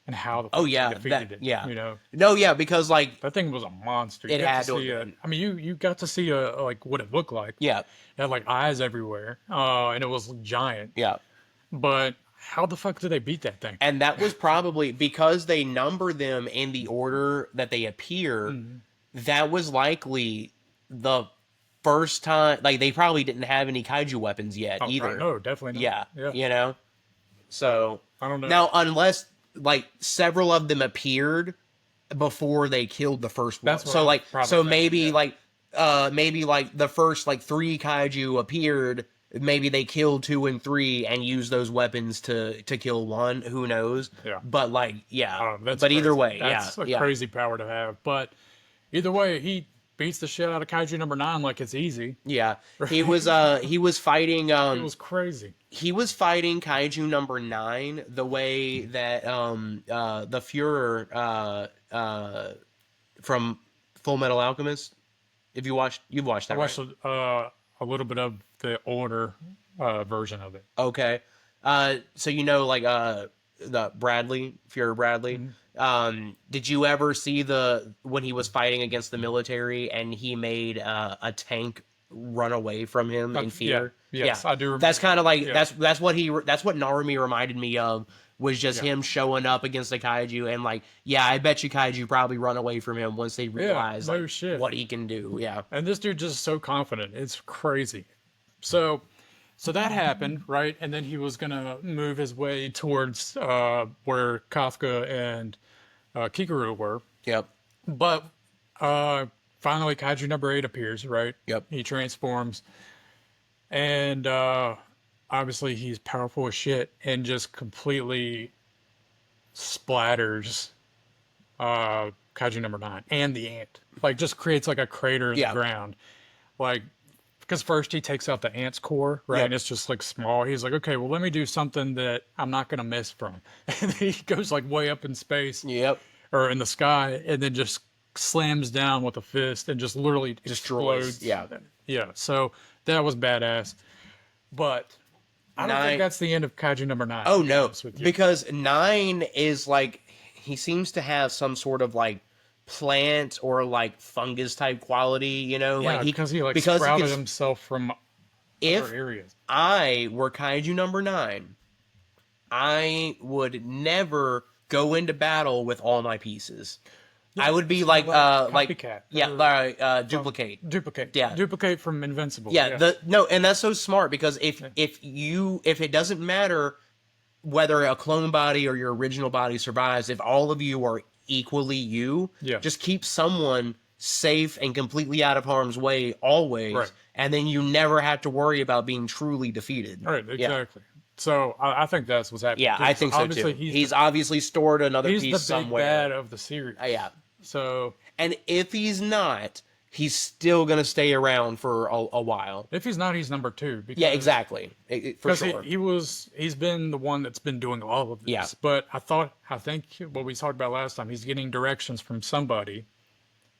and how the oh fuck they yeah, defeated that it. yeah. You know, No, yeah, because like that thing was a monster. It You got had to to see have been. I mean, you got to see like what it looked like. yeah, It had like eyes everywhere, and it was giant. yeah. But how the fuck did they beat that thing? And that was probably because they number them in the order that they appear. That was likely the first time. Like they probably didn't have any kaiju weapons yet Oh, either. no, definitely Yeah, not. Yeah, you know. So I don't know. now, unless like several of them appeared before they killed the first one, That's what so I'm like, probably so thinking, maybe yeah. like, maybe like the first like 3 kaiju appeared. Maybe they killed 2 and 3 and used those weapons to kill 1. Who knows? Yeah. But like, yeah. That's But either crazy. way, That's yeah, a yeah. crazy power to have. But either way, he beats the shit out of Kaiju number 9 like it's easy. Yeah, he was fighting It was crazy. he was fighting kaiju number 9 the way that the Fuhrer from Full Metal Alchemist. If you've watched I that, watched right? a little bit of the older version of it. Okay. So like the Bradley, Fuhrer Bradley. Did you ever see when he was fighting against the military and he made a tank run away from him in fear? Yeah. Yes, I do remember. That's kind of like Yeah. that's what Narumi reminded me of, was just Yeah. him showing up against the kaiju, and like, yeah, I bet you kaiju probably run away from him once they realize no like, shit. what he can do. Yeah. And this dude just so confident. It's crazy. So that happened, right? And then he was gonna move his way towards where Kafka and Kikaru were. Yep. But finally, Kaiju number 8 appears, right? Yep. He transforms, and obviously he's powerful as shit, and just completely splatters Kaiju number 9 and the ant. Like, just creates like a crater in Yeah. the ground. Like, because first he takes out the ant's core, right? Yep. And it's just like small. He's like, okay, well, let me do something that I'm not going to miss from. And he goes like way up in space Yep. or in the sky, and then just slams down with a fist and just literally Destroys. explodes. Yeah. Yeah. So that was badass. But I don't 9 think that's the end of Kaiju number 9. Oh to be no, honest with you. because 9 is like, he seems to have some sort of like plant or like fungus type quality, Yeah, like because he like because sprouted himself from if other areas. I were kaiju number 9, I would never go into battle with all my pieces. I would be like Copycat. yeah, Or, duplicate. duplicate. Yeah. Duplicate from Invincible. Yeah, Yeah. no, and that's so smart because if it doesn't matter whether a clone body or your original body survives, if all of you are equally you, Yeah. just keep someone safe and completely out of harm's way always, Right. and then you never have to worry about being truly defeated. Right. Yeah. Exactly. So I think that's what's happening. Yeah, I 'Cause think so obviously too. He's obviously stored another he's the piece big somewhere. bad of the series. Yeah. So And if he's not, he's still going to stay around for a while. if he's not, he's number 2. Because, Yeah, exactly. For Because sure. he's been the one that's been doing all of this. Yeah. But I think what we talked about last time, he's getting directions from somebody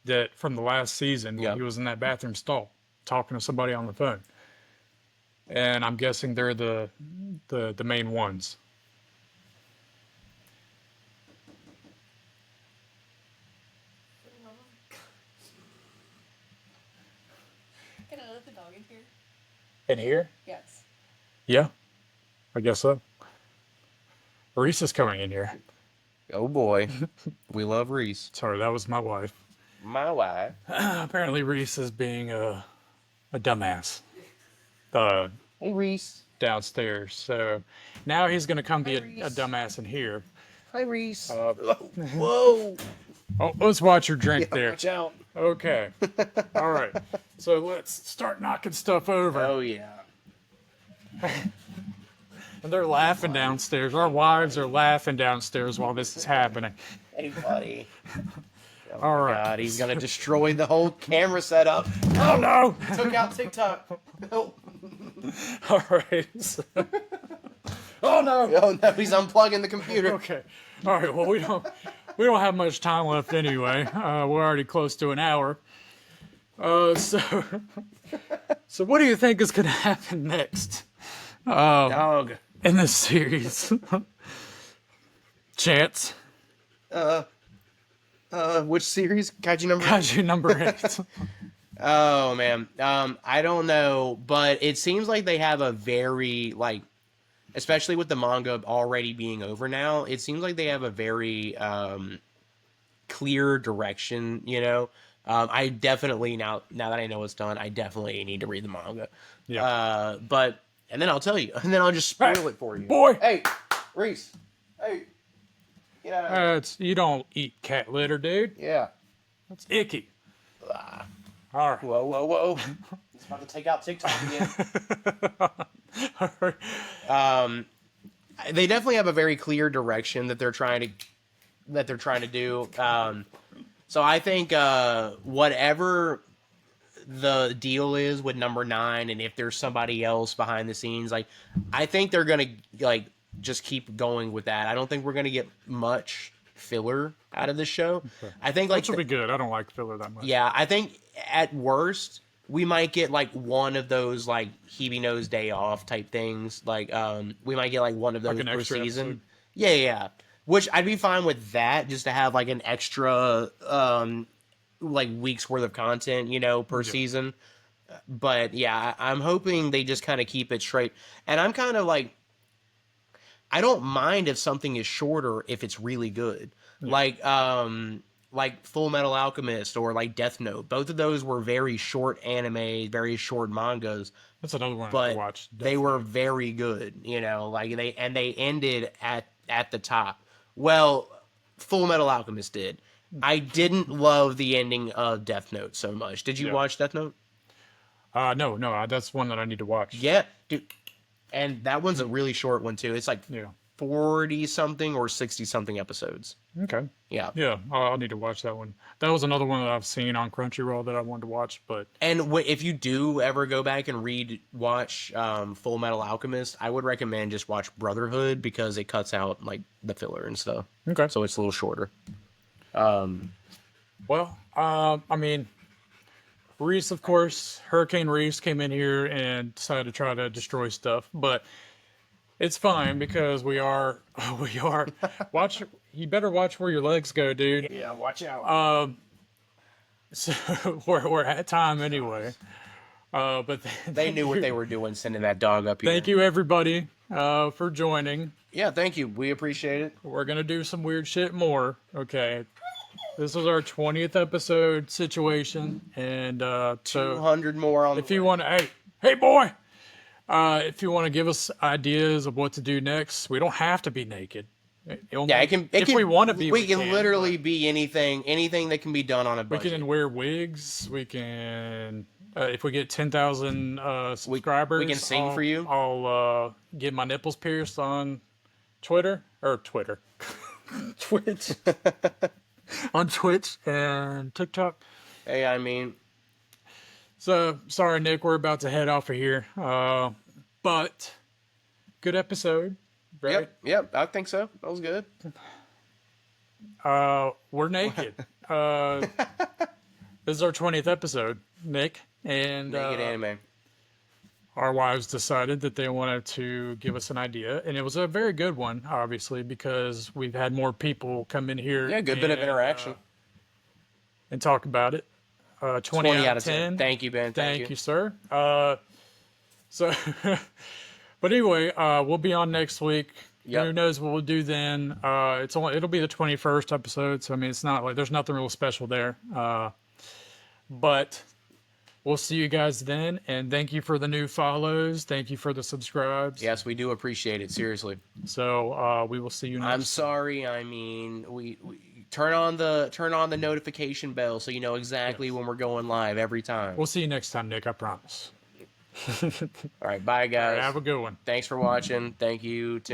that from the last season when Yep. he was in that bathroom stall talking to somebody on the phone. And I'm guessing they're the main ones. Can I let the dog in here? In here? Yes. Yeah, I guess so. Reese is coming in here. Oh boy. We love Reese. Sorry, that was my wife. My wife. Apparently, Reese is being a dumbass Hey, Reese. downstairs. So now he's going to come be Hi, a Reese. dumbass in here. Hi, Reese. Whoa. Oh, let's watch your drink Yeah, there. watch out. Okay. All right. So let's start knocking stuff over. Oh, yeah. And they're laughing downstairs. Our wives are laughing downstairs while this is happening. Hey, buddy. All right. God, he's going to destroy the whole camera setup. Oh, no. Took out TikTok. Help. All right. Oh, no. Oh, no, he's unplugging the computer. Okay. All right. Well, we don't have much time left anyway. We're already close to an hour. So what do you think is going to happen next Dog. in this series? Chance, Which series? Kaiju number? Kaiju number 8. Oh, man. I don't know, but it seems like they have a very, like, especially with the manga already being over now, it seems like they have a very clear direction, you know? I definitely, now that I know it's done, I definitely need to read the manga. Yeah. And then I'll tell you, and then I'll just spoil Hey, it for you. boy. Hey, Reese. Hey. Yeah. You don't eat cat litter, dude. Yeah. That's icky. All right. Whoa, whoa, whoa. He's about to take out TikTok again. They definitely have a very clear direction that they're trying to do. So I think whatever the deal is with number 9, and if there's somebody else behind the scenes, like I think they're gonna like just keep going with that. I don't think we're gonna get much filler out of this show. I think like Which will be good. I don't like filler that much. yeah, I think at worst we might get like one of those like Hebe knows day off type things. Like we might get like one of those Like an per extra season. episode? Yeah. Which I'd be fine with that, just to have like an extra like week's worth of content, you know, per season. But yeah, I'm hoping they just kind of keep it straight. And I'm kind of like, I don't mind if something is shorter if it's really good. Like Full Metal Alchemist or like Death Note. Both of those were very short anime, very short mangas, That's another one I have but to watch. they were very good, you know, like they ended at the top. Well, Full Metal Alchemist did. I didn't love the ending of Death Note so much. Did you Yeah. watch Death Note? No, that's one that I need to watch. Yeah, dude. And that one's a really short one too. It's like Yeah. 40 something or 60 something episodes. Okay. Yeah. Yeah, I'll need to watch that one. That was another one that I've seen on Crunchyroll that I wanted to watch, but And if you do ever go back and watch Full Metal Alchemist, I would recommend just watch Brotherhood because it cuts out like the filler and stuff. okay. So it's a little shorter. Well, I mean, Reese, of course, Hurricane Reese came in here and decided to try to destroy stuff, but it's fine because we are. Watch. You better watch where your legs go, dude. Yeah, watch out. So we're at time anyway. But They knew what they were doing sending that dog up here. Thank you, everybody, for joining. Yeah, thank you. We appreciate it. We're gonna do some weird shit more. Okay. This is our 20th episode situation, and so 200 more on if the you way. want to, hey boy, if you want to give us ideas of what to do next, we don't have to be naked. Yeah, it can. If we want to be, we can literally but be anything that can be done on a we budget. can wear wigs. We can, if we get 10,000 subscribers, we can sing for you. I'll get my nipples pierced on Twitter, Twitch, on Twitch and TikTok. Hey, I mean, So sorry, Nick, we're about to head off of here. But good episode, right? yep, I think so. That was good. We're naked. This is our 20th episode, Nick, and Naked anime. our wives decided that they wanted to give us an idea, and it was a very good one, obviously, because we've had more people come in here. Yeah, good bit of interaction. And talk about it. 20 out of 10. Thank you, Ben. Thank you, sir. So, but anyway, we'll be on next week. Yep. Who knows what we'll do then? It'll be the 21st episode, so I mean, it's not like there's nothing real special there. But we'll see you guys then, and thank you for the new follows. Thank you for the subscribes. Yes, we do appreciate it. Seriously. So we will see you next. I'm sorry. I mean, we turn on the notification bell so you know exactly when we're going live every time. We'll see you next time, Nick. I promise. All right, bye guys. Have a good one. Thanks for watching. Thank you to